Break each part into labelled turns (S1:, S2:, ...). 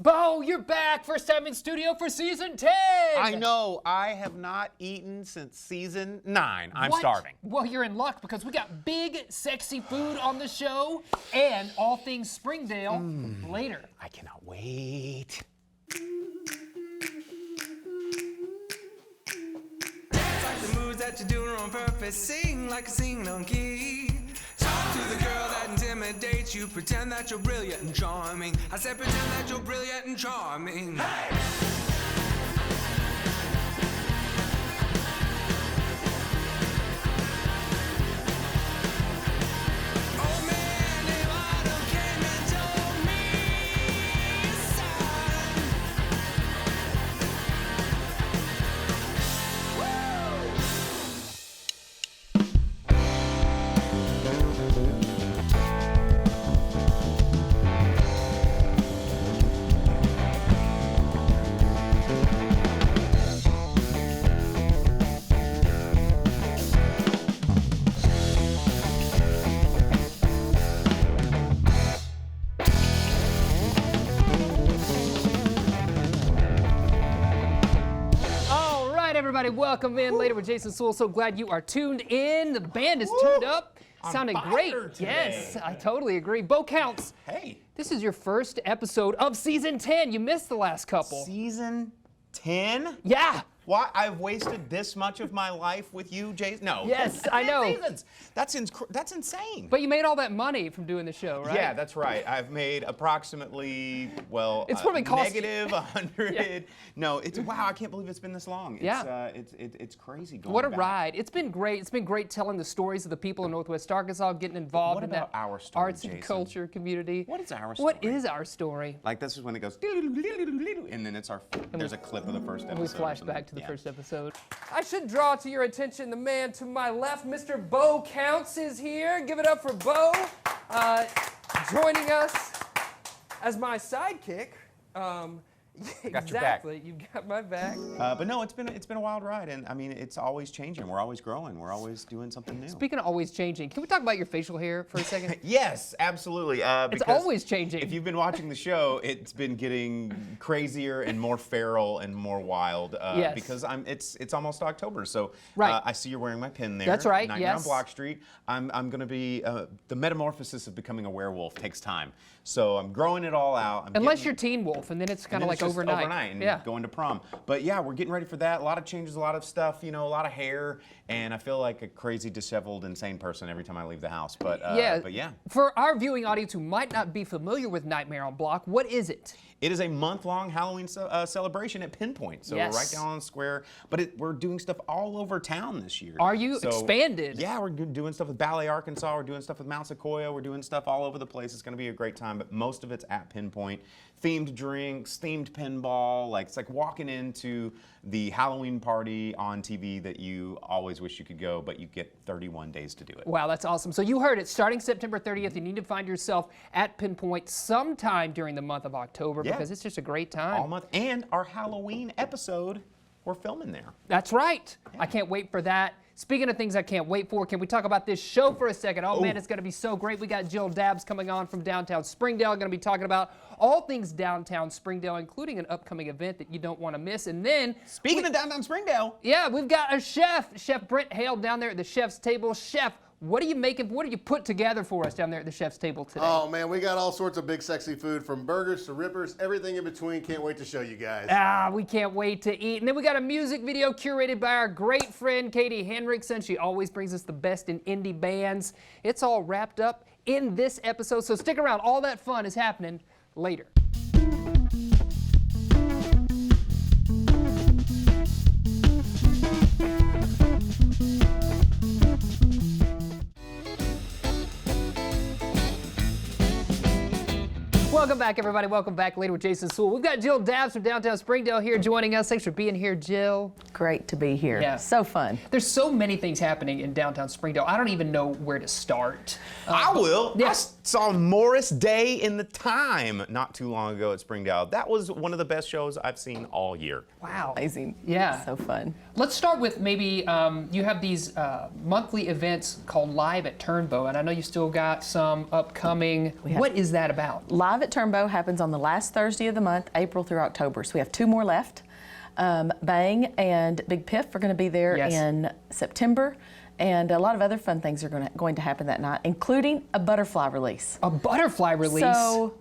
S1: Bo, you're back. First time in studio for season 10.
S2: I know. I have not eaten since season 9. I'm starving.
S1: Well, you're in luck because we got big, sexy food on the show and all things Springdale later.
S2: I cannot wait.
S3: Dance like the moves that you're doing on purpose. Sing like a singing on key. Talk to the girl that intimidates you. Pretend that you're brilliant and charming. I said pretend that you're brilliant and charming. Hey!
S1: Everybody, welcome in later with Jason Suel. So glad you are tuned in. The band is tuned up, sounding great. Yes, I totally agree. Bo Counts.
S2: Hey.
S1: This is your first episode of season 10. You missed the last couple.
S2: Season 10?
S1: Yeah.
S2: Why? I've wasted this much of my life with you, Jason? No.
S1: Yes, I know.
S2: Seasons. That's insane.
S1: But you made all that money from doing the show, right?
S2: Yeah, that's right. I've made approximately, well,
S1: it's probably cost
S2: negative 100.
S1: Yeah.
S2: No, it's wow. I can't believe it's been this long. It's,
S1: yeah.
S2: It's crazy going
S1: What a
S2: back.
S1: ride. It's been great. It's been great telling the stories of the people in Northwest Arkansas, getting involved in that
S2: our story,
S1: arts and
S2: Jason?
S1: culture community.
S2: What is our story?
S1: What is our story?
S2: Like this is when it goes, and then it's there's a clip of the first episode.
S1: And we flash back to the first episode.
S4: I should draw to your attention the man to my left, Mr. Bo Counts is here. Give it up for Bo, joining us as my sidekick. Exactly, you've got my back.
S2: But no, it's been a wild ride, and I mean it's always changing. We're always growing. We're always doing something new.
S1: Speaking of always changing, can we talk about your facial hair for a second?
S2: Yes, absolutely.
S1: It's always changing.
S2: If you've been watching the show, it's been getting crazier and more feral and more wild.
S1: Yes.
S2: Because it's almost October, so
S1: right.
S2: I see you're wearing my pin there.
S1: That's right.
S2: 99
S1: yes.
S2: Block Street. I'm going to be the metamorphosis of becoming a werewolf takes time. So I'm growing it all out.
S1: Unless you're Teen Wolf, and then it's kind of like overnight.
S2: And going to prom. But yeah, we're getting ready for that. A lot of changes, a lot of stuff, you know, a lot of hair, and I feel like a crazy, disheveled, insane person every time I leave the house. But yeah.
S1: For our viewing audience who might not be familiar with Nightmare on Block, what is it?
S2: It is a month-long Halloween celebration at Pinpoint. So we're right down on the square, but we're doing stuff all over town this year.
S1: Are you expanded?
S2: Yeah, we're doing stuff with Ballet Arkansas. We're doing stuff with Mount Sequoia. We're doing stuff all over the place. It's going to be a great time, but most of it's at Pinpoint. Themed drinks, themed pinball. Like it's like walking into the Halloween party on TV that you always wish you could go, but you get 31 days to do it.
S1: Wow, that's awesome. So you heard it. Starting September 30th, you need to find yourself at Pinpoint sometime during the month of October because it's just a great time.
S2: All month. And our Halloween episode, we're filming there.
S1: That's right. Yeah. I can't wait for that. Speaking of things I can't wait for, can we talk about this show for a second? Oh man, it's going to be so great. We got Jill Dabbs coming on from downtown Springdale, going to be talking about all things downtown Springdale, including an upcoming event that you don't want to miss. And then,
S2: speaking of downtown Springdale,
S1: yeah, we've got a chef, Chef Brent Hale, down there at the chef's table. Chef, what are you making? What do you put together for us down there at the chef's table today?
S5: Oh man, we got all sorts of big sexy food from burgers to rippers, everything in between. Can't wait to show you guys.
S1: We can't wait to eat. And then we got a music video curated by our great friend Katie Henriksen. She always brings us the best in indie bands. It's all wrapped up in this episode, so stick around. All that fun is happening later. Welcome back, everybody. Welcome back later with Jason Suel. We've got Jill Dabbs from downtown Springdale here joining us. Thanks for being here, Jill.
S6: Great to be here.
S1: Yeah.
S6: So fun.
S1: There's so many things happening in downtown Springdale. I don't even know where to start.
S2: I will.
S1: Yeah.
S2: I saw Morris Day in the Time not too long ago at Springdale. That was one of the best shows I've seen all year.
S1: Wow.
S6: Amazing.
S1: Yeah.
S6: So fun.
S1: Let's start with maybe you have these monthly events called Live at Turnbow, and I know you still got some upcoming. What is that about?
S6: Live at Ultimate Turbo happens on the last Thursday of the month, April through October. So we have 2 more left. Bang and Big Piff are going to be there in September. And a lot of other fun things are going to happen that night, including a butterfly release.
S1: A butterfly release?
S6: So,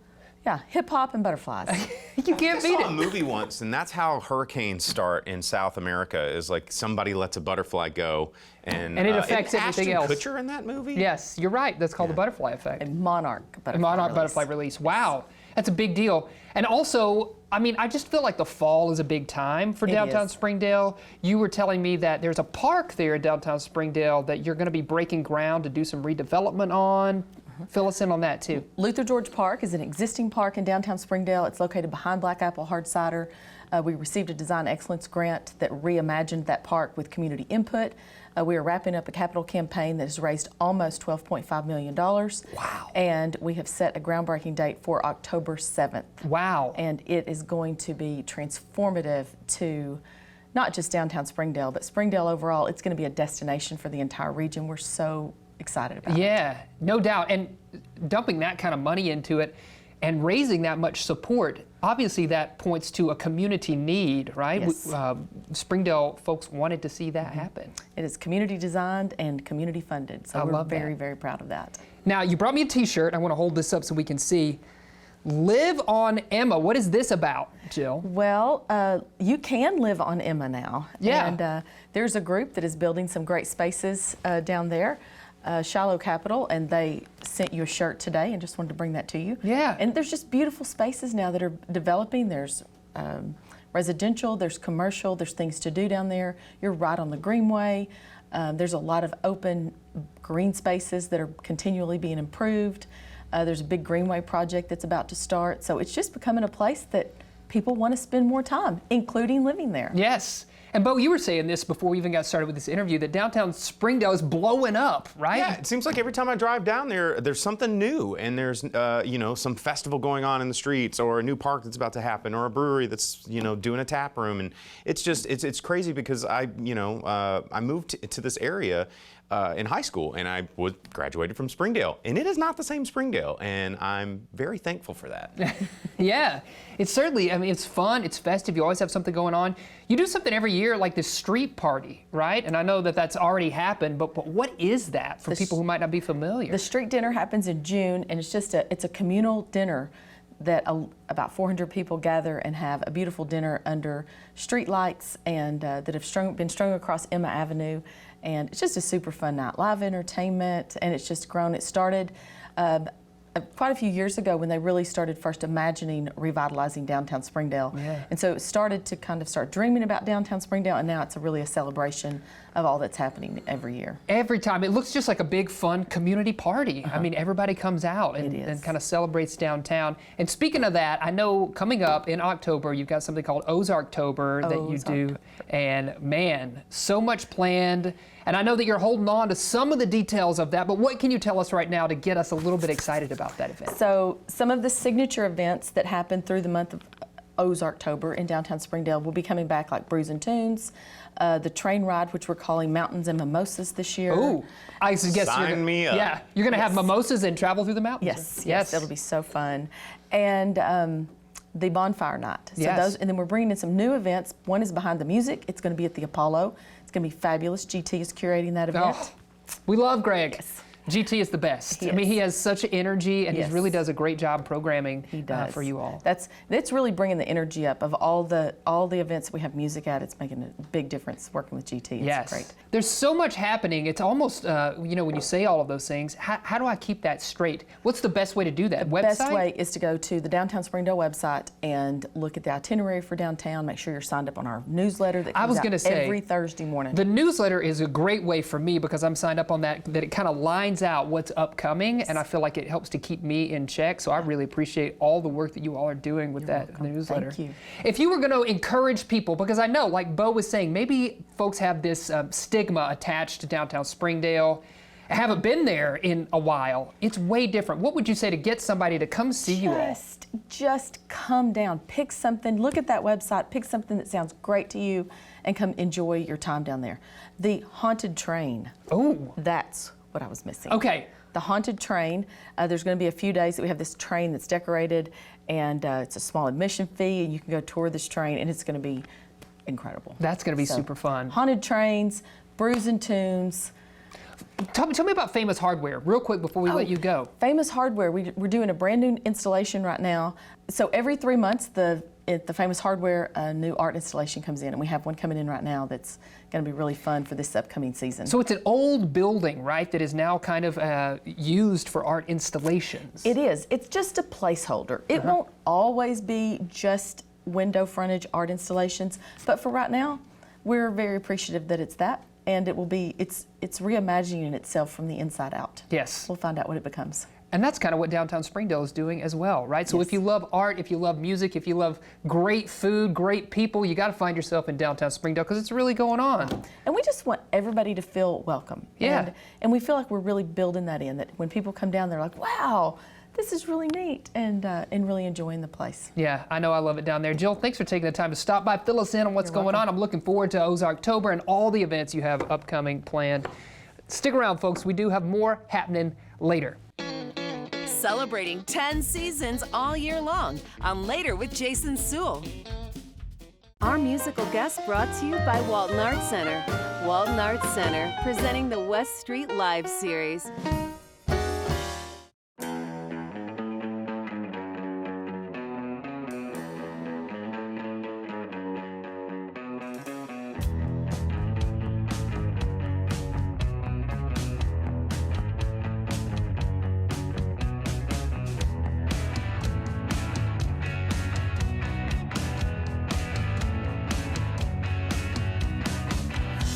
S6: yeah, hip hop and butterflies.
S1: You can't beat
S2: I saw
S1: it.
S2: a movie once, and that's how hurricanes start in South America. Is like somebody lets a butterfly go, and
S1: it affects
S2: isn't
S1: everything
S2: Ashton
S1: else.
S2: Kutcher in that movie?
S1: Yes, you're right. That's called the butterfly effect.
S6: A monarch butterfly
S1: Monarch
S6: release.
S1: butterfly release. Wow, that's a big deal. And also, I mean, I just feel like the fall is a big time for downtown
S6: is.
S1: Springdale. You were telling me that there's a park there in downtown Springdale that you're going to be breaking ground to do some redevelopment on. Fill us in on that too.
S6: Luther George Park is an existing park in downtown Springdale. It's located behind Black Apple Hard Cider. We received a design excellence grant that reimagined that park with community input. We are wrapping up a capital campaign that has raised almost $12.5 million.
S1: Wow.
S6: And we have set a groundbreaking date for October 7th.
S1: Wow.
S6: And it is going to be transformative to not just downtown Springdale, but Springdale overall. It's going to be a destination for the entire region. We're so excited about it.
S1: Yeah, no doubt. And dumping that kind of money into it and raising that much support, obviously that points to a community need, right?
S6: Yes.
S1: Springdale folks wanted to see that happen.
S6: It is community designed and community funded. So
S1: I
S6: we're
S1: love that.
S6: very, very proud of that.
S1: Now, you brought me a t-shirt. I want to hold this up so we can see. Live on Emma. What is this about, Jill?
S6: Well, you can live on Emma now.
S1: Yeah.
S6: And there's a group that is building some great spaces down there. Shiloh Capital, and they sent you a shirt today and just wanted to bring that to you.
S1: Yeah.
S6: And there's just beautiful spaces now that are developing. There's residential, there's commercial, there's things to do down there. You're right on the Greenway. There's a lot of open green spaces that are continually being improved. There's a big Greenway project that's about to start. So it's just becoming a place that people want to spend more time, including living there.
S1: Yes. And Bo, you were saying this before we even got started with this interview, that downtown Springdale is blowing up, right?
S2: Yeah, it seems like every time I drive down there, there's something new, and there's some festival going on in the streets, or a new park that's about to happen, or a brewery that's doing a tap room, and it's just it's crazy because I moved to this area in high school, and I graduated from Springdale, and it is not the same Springdale, and I'm very thankful for that.
S1: Yeah, it's certainly, I mean, it's fun, it's festive, you always have something going on. You do something every year like this street party, right? And I know that that's already happened, but what is that for people who might not be familiar?
S6: The street dinner happens in June, and it's a communal dinner that about 400 people gather and have a beautiful dinner under street lights and that have been strung across Emma Avenue. And it's just a super fun night, live entertainment, and it's just grown. It started quite a few years ago when they really started first imagining revitalizing downtown Springdale.
S1: Yeah.
S6: And so it started to kind of start dreaming about downtown Springdale, and now it's really a celebration of all that's happening every year.
S1: Every time. It looks just like a big, fun community party. I mean, everybody comes out and kind of celebrates downtown. And speaking of that, I know coming up in October, you've got something called Ozarktober that you do. And man, so much planned. And I know that you're holding on to some of the details of that, but what can you tell us right now to get us a little bit excited about that event?
S6: So some of the signature events that happen through the month of Ozarktober in downtown Springdale will be coming back, like Brews and Tunes, the train ride, which we're calling Mountains and Mimosas this year.
S1: Ooh, I guess
S2: Sign me up.
S1: Yeah, you're going to have mimosas and travel through the mountains.
S6: Yes, it'll be so fun. And the bonfire night. So
S1: Yes.
S6: and then we're bringing in some new events. One is Behind the Music. It's going to be at the Apollo. It's going to be fabulous. GT is curating that event.
S1: Oh, we love Greg. GT is the best. I mean, he has such energy, and he really does a great job programming for you all.
S6: That's really bringing the energy up of all the events we have music at. It's making a big difference working with GT. It's great.
S1: There's so much happening. It's almost, when you say all of those things, how do I keep that straight? What's the best way to do that?
S6: The best way is to go to the Downtown Springdale website and look at the itinerary for downtown. Make sure you're signed up on our newsletter that comes out every Thursday morning.
S1: The newsletter is a great way for me because I'm signed up on that it kind of lines out what's upcoming, and I feel like it helps to keep me in check. So I really appreciate all the work that you all are doing with that newsletter.
S6: Thank you.
S1: If you were going to encourage people, because I know, like Bo was saying, maybe folks have this stigma attached to downtown Springdale, haven't been there in a while. It's way different. What would you say to get somebody to come see you all?
S6: Just come down, pick something, look at that website, pick something that sounds great to you, and come enjoy your time down there. The haunted train.
S1: Oh,
S6: That's what I was missing.
S1: okay.
S6: the haunted train. There's going to be a few days that we have this train that's decorated, and it's a small admission fee, and you can go tour this train, and it's going to be incredible.
S1: That's going to be super fun.
S6: Haunted trains, brews and tunes.
S1: Tell me about Famous Hardware real quick before we let you go.
S6: Famous Hardware, we're doing a brand new installation right now. So every 3 months, the Famous Hardware new art installation comes in, and we have one coming in right now that's going to be really fun for this upcoming season.
S1: So it's an old building, right, that is now kind of used for art installations.
S6: It is. It's just a placeholder. It won't always be just window frontage art installations, but for right now, we're very appreciative that it's that, and it will be, it's reimagining itself from the inside out.
S1: Yes.
S6: We'll find out what it becomes.
S1: And that's kind of what downtown Springdale is doing as well, right? So if you love art, if you love music, if you love great food, great people, you got to find yourself in downtown Springdale because it's really going on.
S6: And we just want everybody to feel welcome.
S1: Yeah.
S6: And we feel like we're really building that in, that when people come down, they're like, wow, this is really neat, and really enjoying the place.
S1: Yeah, I know I love it down there. Jill, thanks for taking the time to stop by, fill us in on what's going on. I'm looking forward to Ozarktober and all the events you have upcoming planned. Stick around, folks. We do have more happening later.
S7: Celebrating 10 seasons all year long on Later with Jason Suel. Our musical guest brought to you by Walton Arts Center. Walton Arts Center presenting the West Street Live series.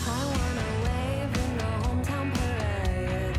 S8: I wanna wave in the hometown parade.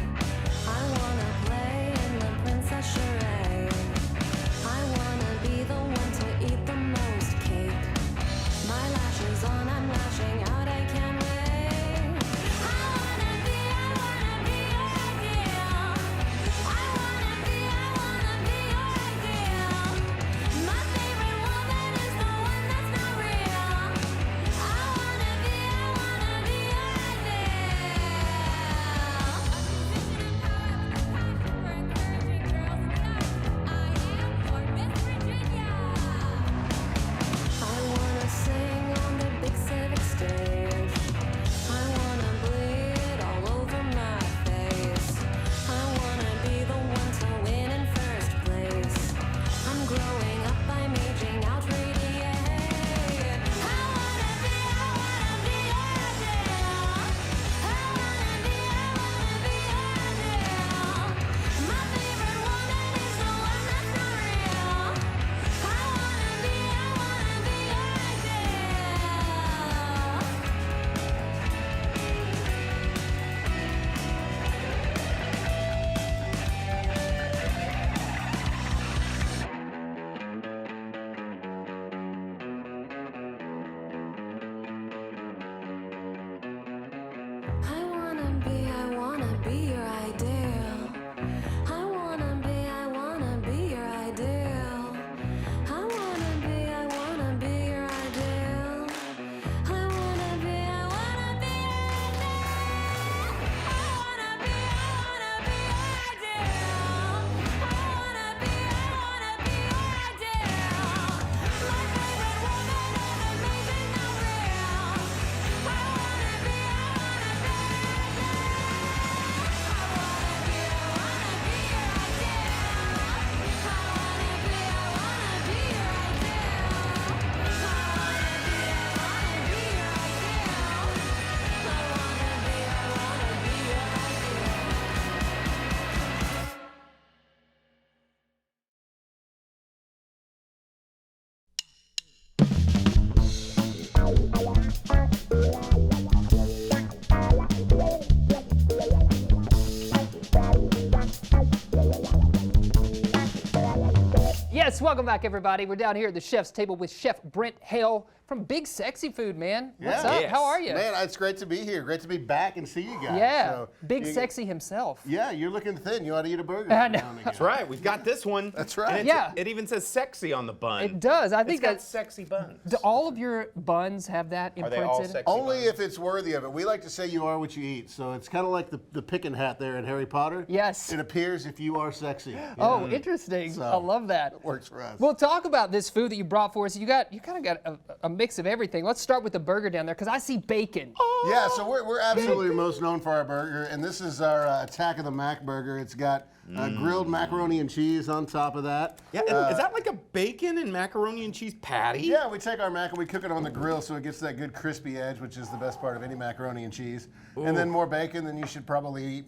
S1: Yes, welcome back, everybody. We're down here at the chef's table with Chef Brent Hale from Big Sexy Food, man. What's
S5: Yeah.
S1: up?
S2: Yes.
S1: How are you?
S5: Man, it's great to be here. Great to be back and see you guys.
S1: Yeah,
S5: So,
S1: Big
S5: you-
S1: Sexy himself.
S5: Yeah, you're looking thin. You ought to eat a burger.
S1: I know.
S2: That's right. We've got this one.
S5: That's right.
S2: And
S1: Yeah.
S2: it even says sexy on the bun.
S1: It does. I think
S2: It's got
S1: that.
S2: sexy buns.
S1: Do all of your buns have that
S2: Are
S1: imprinted?
S2: they all sexy
S5: Only
S2: buns?
S5: if it's worthy of it. We like to say you are what you eat. So it's kind of like the picking hat there in Harry Potter.
S1: Yes.
S5: It appears if you are sexy.
S1: Oh, interesting. I love that.
S5: It works for us.
S1: Well, talk about this food that you brought for us. You kind of got a mix of everything. Let's start with the burger down there because I see bacon.
S5: Yeah, so we're absolutely most known for our burger, and this is our Attack of the Mac burger. It's got grilled macaroni and cheese on top of that.
S2: Yeah, and is that like a bacon and macaroni and cheese patty?
S5: Yeah, we take our mac and we cook it on the grill so it gets that good crispy edge, which is the best part of any macaroni and cheese. And then more bacon than you should probably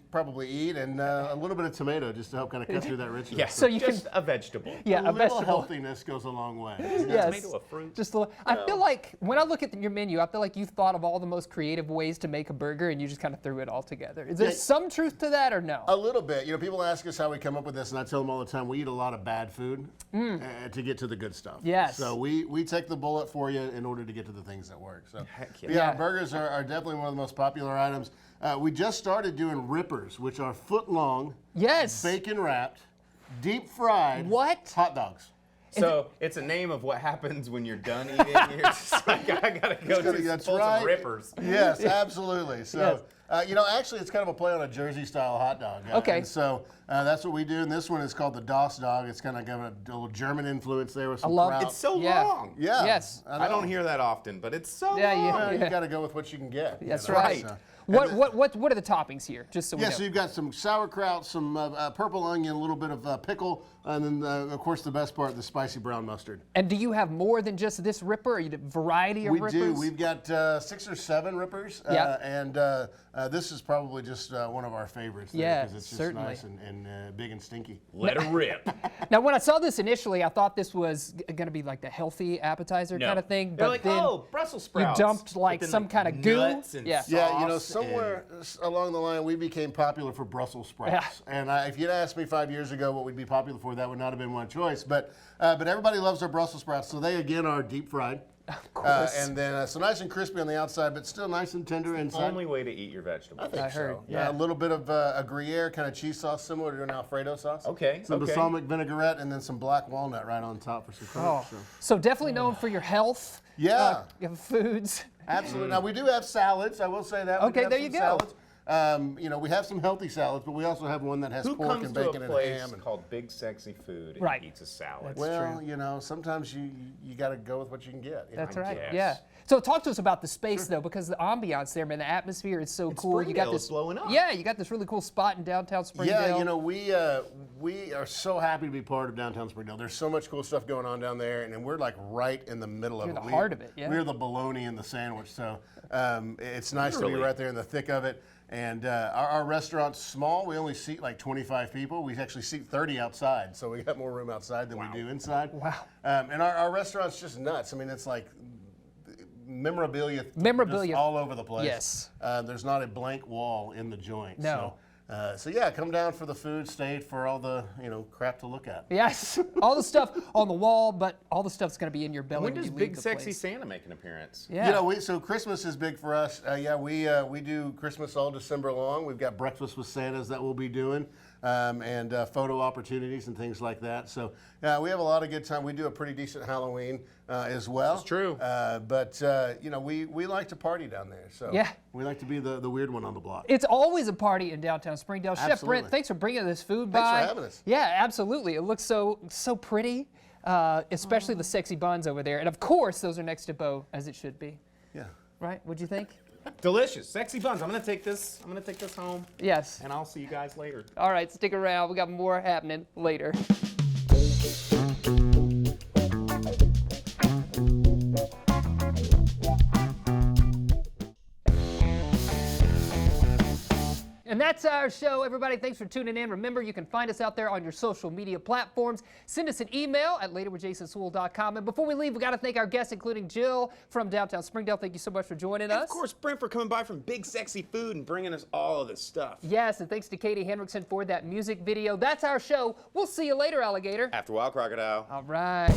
S5: eat, and a little bit of tomato just to help kind of cut through that richness.
S2: Yeah,
S1: So you
S2: just
S1: can-
S2: a vegetable.
S1: Yeah,
S5: a
S1: a
S5: little
S1: vegetable.
S5: healthiness goes a long way.
S1: Yes.
S2: Tomato, a fruit.
S1: Just a little. I feel like when I look at your menu, I feel like you've thought of all the most creative ways to make a burger, and you just kind of threw it all together. Is there
S5: Yeah.
S1: some truth to that, or no?
S5: A little bit. You know, people ask us how we come up with this, and I tell them all the time, we eat a lot of bad food to get to the good stuff.
S1: Yes.
S5: So we take the bullet for you in order to get to the things that work. So
S2: Heck yeah.
S5: yeah, our burgers are definitely one of the most popular items. We just started doing rippers, which are foot-long,
S1: Yes.
S5: bacon wrapped, deep fried
S1: What?
S5: hot dogs.
S2: So it's a name of what happens when you're done eating. You're just like, I gotta go
S5: gotta-
S2: do
S5: that's
S2: pull
S5: right.
S2: some rippers.
S5: Yes, absolutely. So, you know, actually, it's kind of a play on a Jersey-style hot dog.
S1: Okay.
S5: And so that's what we do. And this one is called the DOS dog. It's kind of got a little German influence there with some
S1: love-
S5: kraut.
S2: It's so
S1: Yeah.
S2: long.
S5: Yeah.
S1: Yes.
S5: I
S2: I don't
S5: know.
S2: hear that often, but it's so
S1: Yeah,
S2: long.
S1: yeah.
S5: Well, you got to go with what you can get.
S1: That's
S5: you know,
S1: right.
S5: so-
S1: What are the toppings here? Just so we
S5: Yeah,
S1: know.
S5: so you've got some sauerkraut, some purple onion, a little bit of pickle, and then, of course, the best part, the spicy brown mustard.
S1: And do you have more than just this ripper? Or you have a variety of
S5: We
S1: rippers?
S5: do. We've got 6 or 7 rippers,
S1: Yep.
S5: and this is probably just one of our favorites.
S1: Yeah,
S5: because it's just
S1: certainly.
S5: nice and big and stinky.
S2: Let it rip.
S1: Now, when I saw this initially, I thought this was going to be like the healthy appetizer kind of thing.
S2: They're
S1: But
S2: like,
S1: then
S2: oh, Brussels sprouts.
S1: dumped
S2: But
S1: like
S2: then,
S1: some kind of goo.
S2: nuts and
S1: Yeah.
S5: Yeah, you know,
S2: sauce
S5: somewhere along the line, we became popular for Brussels sprouts. And if you'd asked me 5 years ago what we'd be popular for, that would not have been my choice. But everybody loves our Brussels sprouts, so they again are deep fried.
S1: Of course.
S5: And then so nice and crispy on the outside, but still nice and tender
S2: and
S5: inside.
S2: only way to eat your vegetables.
S1: I heard.
S5: Yeah, a little bit of a Gruyere kind of cheese sauce, similar to an Alfredo sauce.
S2: Okay,
S5: Some
S2: okay.
S5: balsamic vinaigrette, and then some black walnut right on top for some crunch.
S1: Oh. So definitely known for your health.
S5: Yeah.
S1: Foods.
S5: Absolutely. Now we do have salads. I will say that. We do
S1: Okay,
S5: have
S1: there
S5: some
S1: you go.
S5: Salads. You know, we have some healthy salads, but we also have one that has
S2: Who
S5: pork
S2: comes
S5: and
S2: to
S5: bacon
S2: a
S5: and
S2: place
S5: ham. And,
S2: called Big Sexy Food and
S1: Right.
S2: eats a salad?
S5: well, you know, sometimes you got to go with what you can get. you
S1: That's
S5: know?
S1: right.
S2: guess.
S1: Yeah. So talk to us about the space though, because the ambiance there, man, the atmosphere is so cool. You got
S2: Springdale is
S1: this
S2: blowing up.
S1: Yeah, you got this really cool spot in downtown Springdale.
S5: Yeah, you know, we are so happy to be part of downtown Springdale. There's so much cool stuff going on down there, and we're like right in the middle of
S1: You're
S5: it.
S1: the heart of it, yeah.
S5: We're the bologna in the sandwich, so it's nice to be
S2: Literally.
S5: right there in the thick of it. And our restaurant's small. We only seat like 25 people. We actually seat 30 outside, so we got more room outside than we do inside.
S1: Wow.
S5: And our restaurant's just nuts. I mean, it's like memorabilia
S1: Memorabilia.
S5: just all over the place.
S1: Yes.
S5: There's not a blank wall in the joint.
S1: No.
S5: So yeah, come down for the food, stay for all the crap to look at.
S1: Yes. All the stuff on the wall, but all the stuff's going to be in your belly
S2: When
S1: when
S2: does
S1: you
S2: Big
S1: leave the
S2: Sexy
S1: place.
S2: Santa make an appearance?
S1: Yeah.
S5: You know, so Christmas is big for us. We do Christmas all December long. We've got breakfast with Santas that we'll be doing, and photo opportunities and things like that. So we have a lot of good time. We do a pretty decent Halloween as well.
S2: That's true.
S5: But you know, we like to party down there. So
S1: Yeah.
S5: we like to be the weird one on the block.
S1: It's always a party in downtown Springdale. Chef Brent,
S5: Absolutely.
S1: thanks for bringing this food
S5: Thanks
S1: by.
S5: for having us.
S1: Yeah, absolutely. It looks so pretty, especially the sexy buns over there. And of course, those are next to Bo, as it should be.
S5: Yeah.
S1: Right? What'd you think?
S2: Delicious, sexy buns. I'm gonna take this home,
S1: Yes.
S2: and I'll see you guys later.
S1: All right, stick around. We got more happening later. And That's our show, everybody. Thanks for tuning in. Remember, you can find us out there on your social media platforms. Send us an email at laterwithjasonsuel.com. And before we leave, we got to thank our guests, including Jill from downtown Springdale. Thank you so much for joining us.
S2: Of course, Brent, for coming by from Big Sexy Food and bringing us all of this stuff.
S1: Yes, and thanks to Katie Hendrickson for that music video. That's our show. We'll see you later, alligator.
S2: After a while, crocodile.
S1: All right.